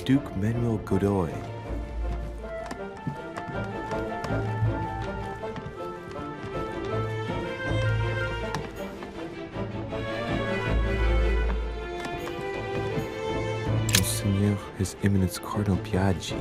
Archduke Manuel Godoy. Monseigneur His Eminence Cardinal Piaggi.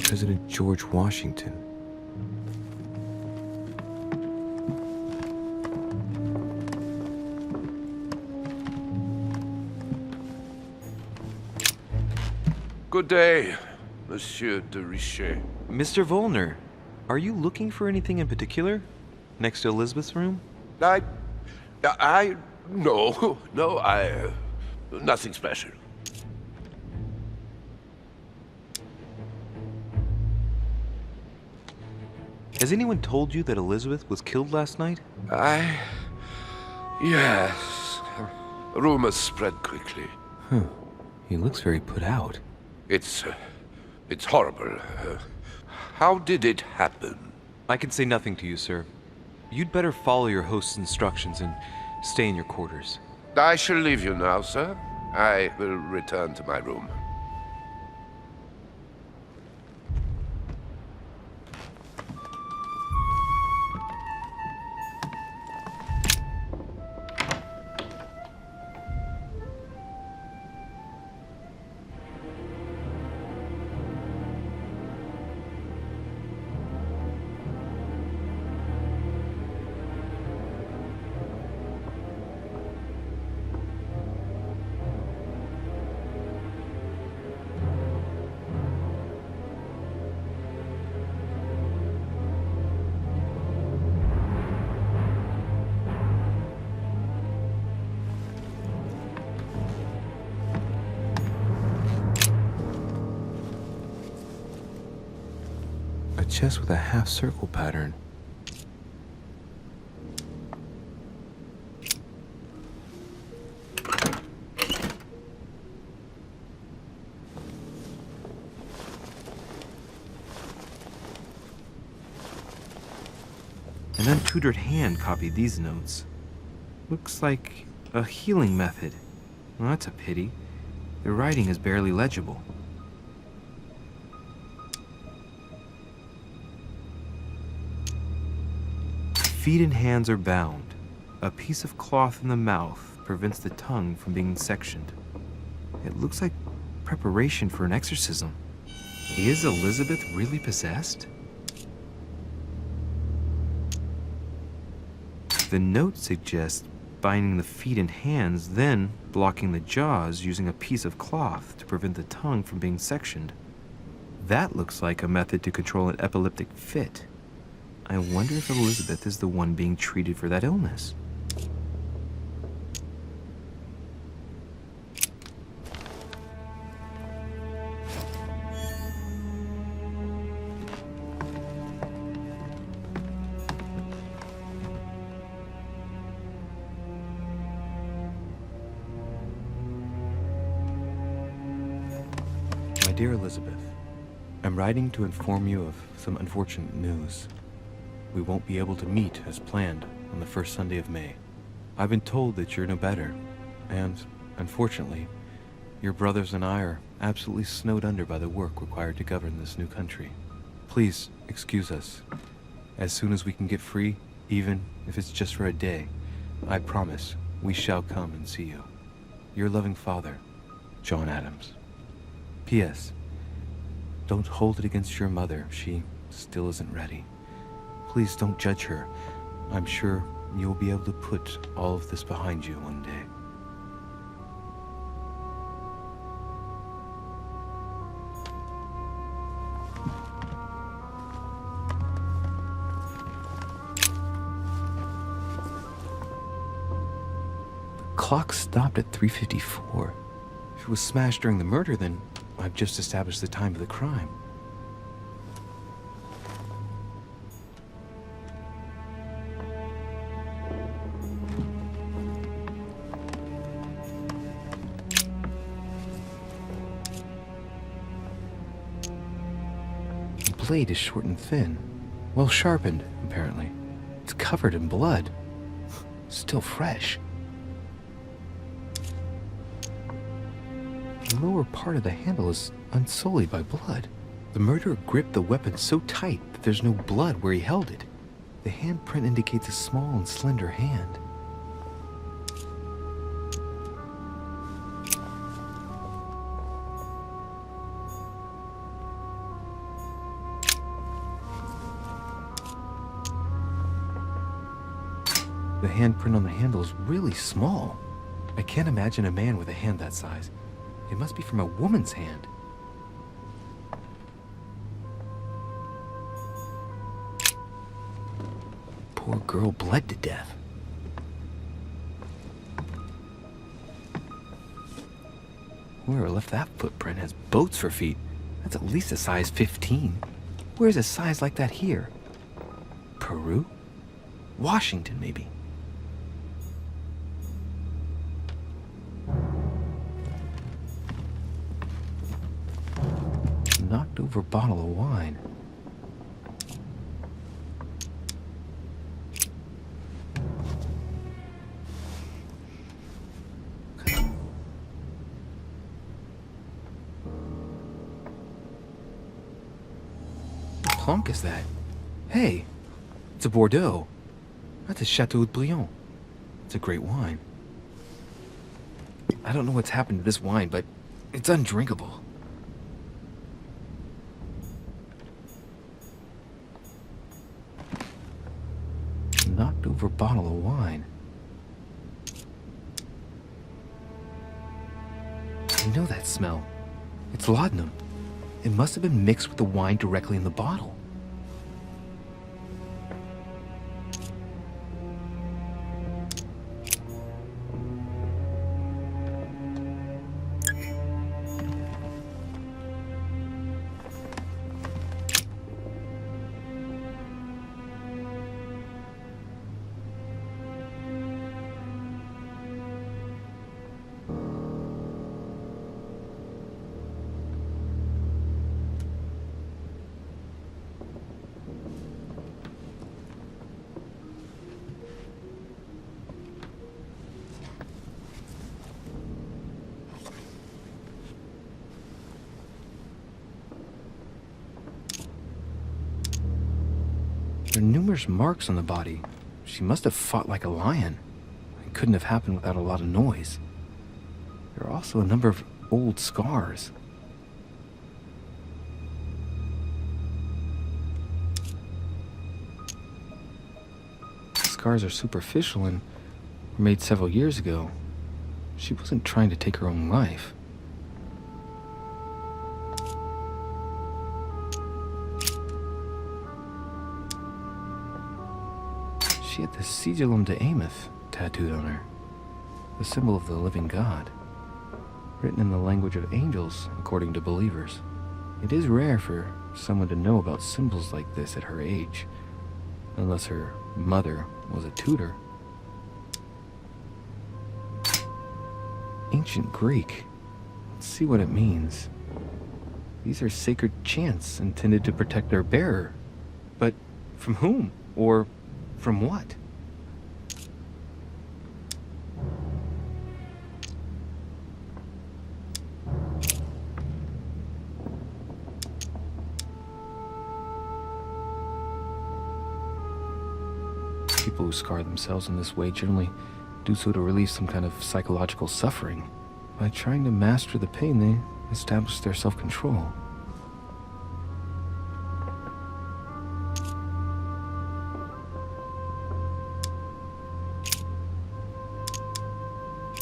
President George Washington. Good day, Monsieur de Richet. Mr. Volner, are you looking for anything in particular? Next to Elizabeth's room? No, nothing special. Has anyone told you that Elizabeth was killed last night? Yes. Rumors spread quickly. He looks very put out. It's horrible. How did it happen? I can say nothing to you, sir. You'd better follow your host's instructions and stay in your quarters. I shall leave you now, sir. I will return to my room. A chest with a half-circle pattern. An untutored hand copied these notes. Looks like a healing method. Well, that's a pity. The writing is barely legible. Feet and hands are bound. A piece of cloth in the mouth prevents the tongue from being sectioned. It looks like preparation for an exorcism. Is Elizabeth really possessed? The note suggests binding the feet and hands, then blocking the jaws using a piece of cloth to prevent the tongue from being sectioned. That looks like a method to control an epileptic fit. I wonder if Elizabeth is the one being treated for that illness. My dear Elizabeth, I'm writing to inform you of some unfortunate news. We won't be able to meet as planned on the first Sunday of May. I've been told that you're no better, and, unfortunately, your brothers and I are absolutely snowed under by the work required to govern this new country. Please excuse us. As soon as we can get free, even if it's just for a day, I promise we shall come and see you. Your loving father, John Adams. P.S. Don't hold it against your mother. She still isn't ready. Please don't judge her. I'm sure you'll be able to put all of this behind you one day. The clock stopped at 3:54. If it was smashed during the murder, then I've just established the time of the crime. blade is short and thin. Well sharpened, apparently. It's covered in blood. Still fresh. The lower part of the handle is unsullied by blood. The murderer gripped the weapon so tight that there's no blood where he held it. The handprint indicates a small and slender hand. The handprint on the handle is really small. I can't imagine a man with a hand that size. It must be from a woman's hand. Poor girl bled to death. Whoever left that footprint has boats for feet. That's at least a size 15. Where's a size like that here? Peru? Washington, maybe. Knocked over bottle of wine. What plonk is that? Hey, it's a Bordeaux. That's a Chateau de Brion. It's a great wine. I don't know what's happened to this wine, but it's undrinkable. Knocked over bottle of wine. I know that smell. It's laudanum. It must have been mixed with the wine directly in the bottle. There are numerous marks on the body. She must have fought like a lion. It couldn't have happened without a lot of noise. There are also a number of old scars. The scars are superficial and were made several years ago. She wasn't trying to take her own life. She had the Sigillum de Ameth tattooed on her, the symbol of the living God, written in the language of angels, according to believers. It is rare for someone to know about symbols like this at her age, unless her mother was a tutor. Ancient Greek. Let's see what it means. These are sacred chants intended to protect their bearer. But from whom? Or from what? People who scar themselves in this way generally do so to relieve some kind of psychological suffering. By trying to master the pain, they establish their self-control.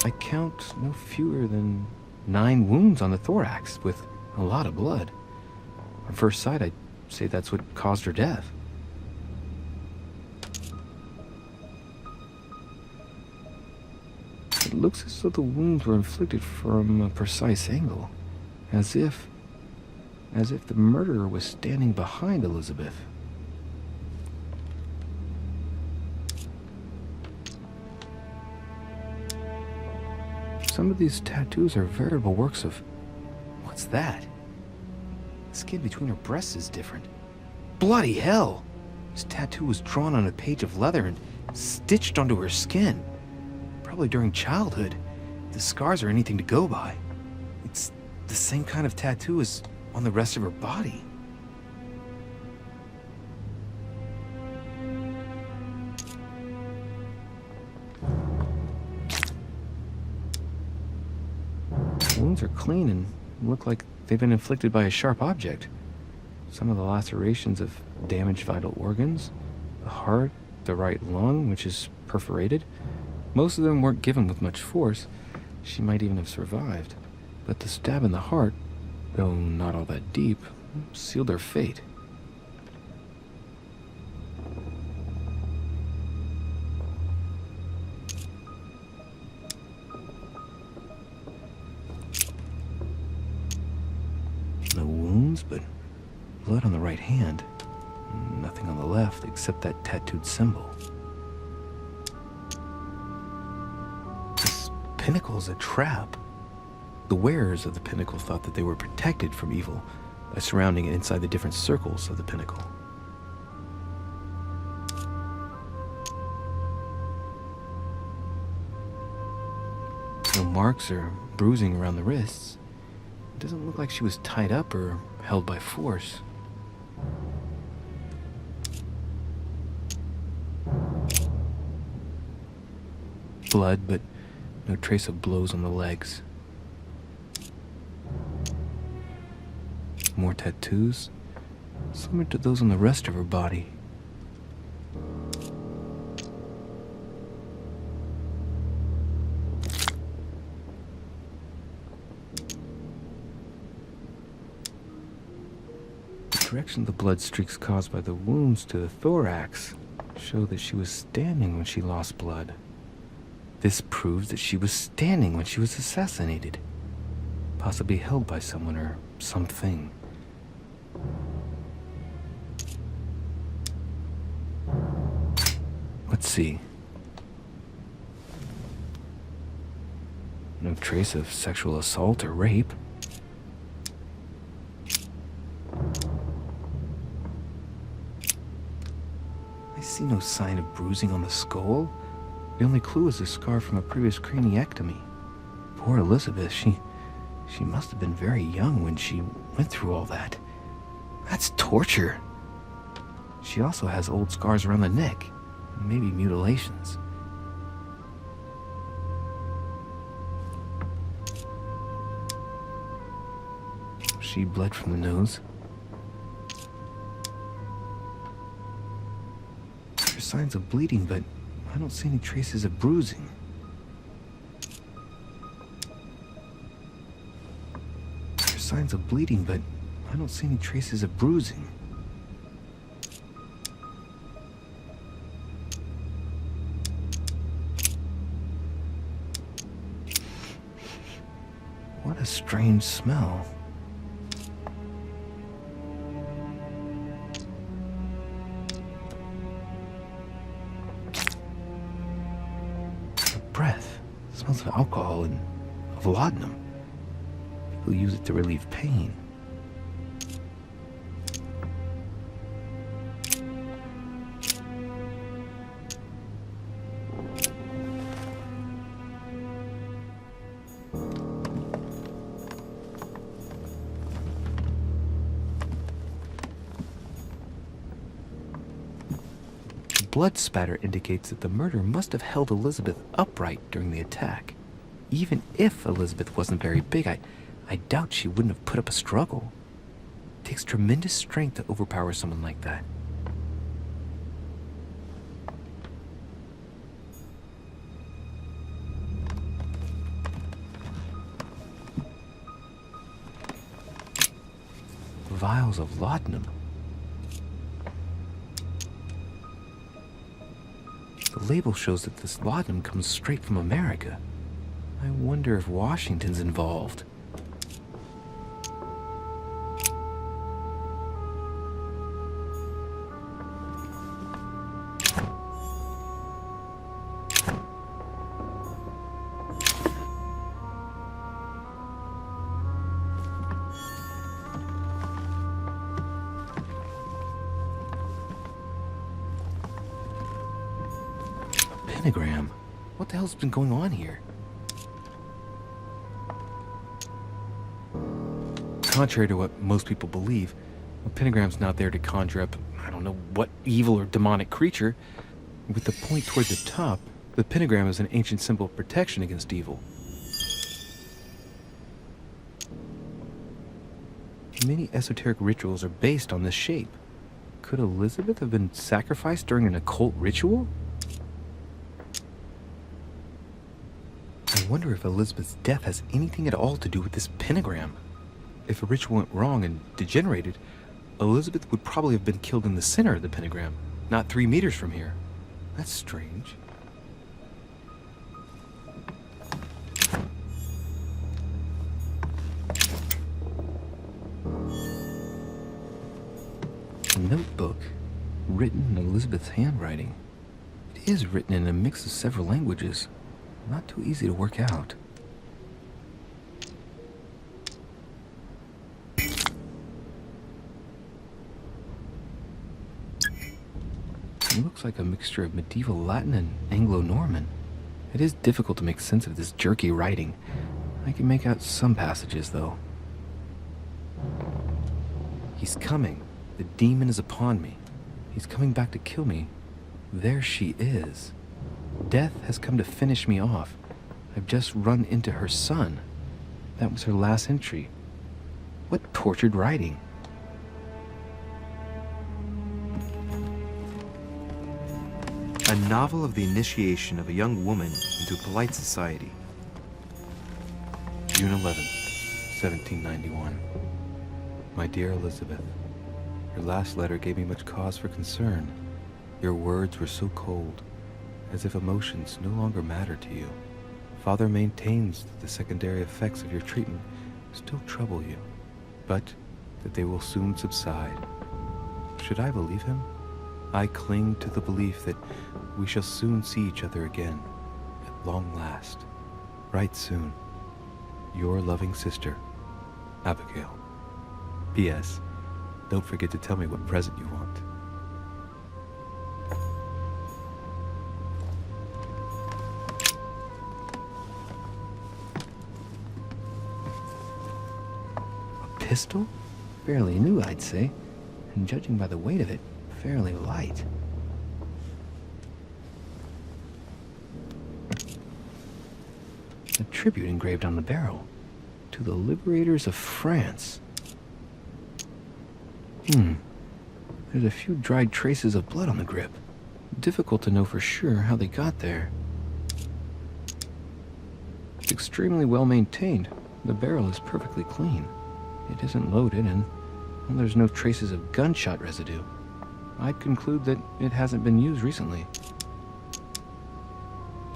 I count no fewer than 9 wounds on the thorax, with a lot of blood. On first sight, I'd say that's what caused her death. It looks as though the wounds were inflicted from a precise angle, as if the murderer was standing behind Elizabeth. Some of these tattoos are veritable works of... What's that? The skin between her breasts is different. Bloody hell! This tattoo was drawn on a page of leather and stitched onto her skin. Probably during childhood. If the scars are anything to go by. It's the same kind of tattoo as on the rest of her body. The wounds are clean and look like they've been inflicted by a sharp object. Some of the lacerations have damaged vital organs, the heart, the right lung, which is perforated. Most of them weren't given with much force. She might even have survived. But the stab in the heart, though not all that deep, sealed her fate. No wounds, but blood on the right hand. Nothing on the left except that tattooed symbol. This pinnacle is a trap. The wearers of the pinnacle thought that they were protected from evil by surrounding it inside the different circles of the pinnacle. No marks or bruising around the wrists. It doesn't look like she was tied up or held by force. Blood, but no trace of blows on the legs. More tattoos, similar to those on the rest of her body. The direction of the blood streaks caused by the wounds to the thorax show that she was standing when she lost blood. This proves that she was standing when she was assassinated, possibly held by someone or something. Let's see. No trace of sexual assault or rape. I see no sign of bruising on the skull. The only clue is a scar from a previous craniectomy. Poor Elizabeth, she must have been very young when she went through all that. That's torture. She also has old scars around the neck, maybe mutilations. She bled from the nose. There's signs of bleeding, but I don't see any traces of bruising. There's signs of bleeding, but I don't see any traces of bruising. What a strange smell. Breath. It smells of alcohol and of laudanum. People use it to relieve pain. Blood spatter indicates that the murderer must have held Elizabeth upright during the attack. Even if Elizabeth wasn't very big, I doubt she wouldn't have put up a struggle. It takes tremendous strength to overpower someone like that. Vials of laudanum. The label shows that this laudanum comes straight from America. I wonder if Washington's involved. pentagram. What the hell's been going on here? Contrary to what most people believe, a pentagram's not there to conjure up, I don't know what evil or demonic creature. With the point toward the top, the pentagram is an ancient symbol of protection against evil. Many esoteric rituals are based on this shape. Could Elizabeth have been sacrificed during an occult ritual? I wonder if Elizabeth's death has anything at all to do with this pentagram. If a ritual went wrong and degenerated, Elizabeth would probably have been killed in the center of the pentagram, not 3 meters from here. That's strange. A notebook written in Elizabeth's handwriting. It is written in a mix of several languages. Not too easy to work out. It looks like a mixture of medieval Latin and Anglo-Norman. It is difficult to make sense of this jerky writing. I can make out some passages, though. He's coming. The demon is upon me. He's coming back to kill me. There she is. Death has come to finish me off. I've just run into her son. That was her last entry. What tortured writing. A novel of the initiation of a young woman into polite society. June 11th, 1791. My dear Elizabeth, your last letter gave me much cause for concern. Your words were so cold, as if emotions no longer matter to you. Father maintains that the secondary effects of your treatment still trouble you, but that they will soon subside. Should I believe him? I cling to the belief that we shall soon see each other again, at long last. Right soon. Your loving sister, Abigail. P.S. Don't forget to tell me what present you want. A pistol? Fairly new, I'd say. And judging by the weight of it, fairly light. A tribute engraved on the barrel. To the liberators of France. There's a few dried traces of blood on the grip. Difficult to know for sure how they got there. It's extremely well maintained. The barrel is perfectly clean. It isn't loaded, and there's no traces of gunshot residue. I'd conclude that it hasn't been used recently.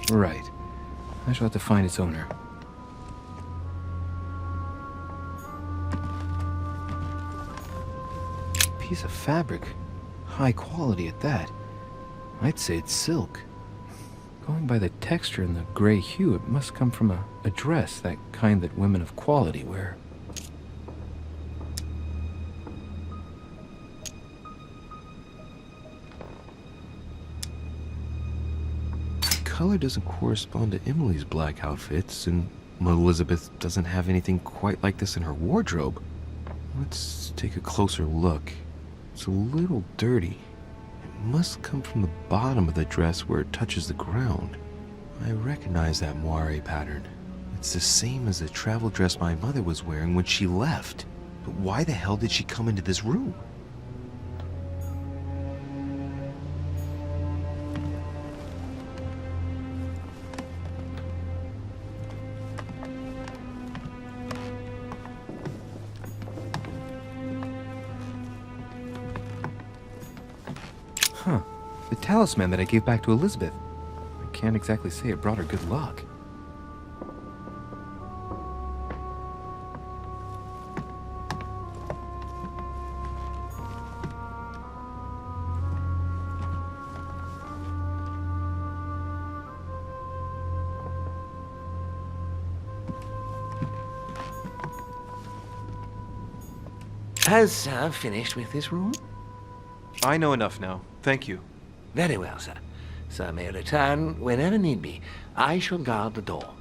Right. I shall have to find its owner. Piece of fabric. High quality at that. I'd say it's silk. Going by the texture and the gray hue, it must come from a dress, that kind that women of quality wear. Color doesn't correspond to Emily's black outfits, and Elizabeth doesn't have anything quite like this in her wardrobe. Let's take a closer look. It's a little dirty. It must come from the bottom of the dress where it touches the ground. I recognize that moire pattern. It's the same as the travel dress my mother was wearing when she left. But why the hell did she come into this room? Huh. The talisman that I gave back to Elizabeth. I can't exactly say it brought her good luck. Has Sir finished with this room? I know enough now. Thank you. Very well, sir. Sir may return whenever need be. I shall guard the door.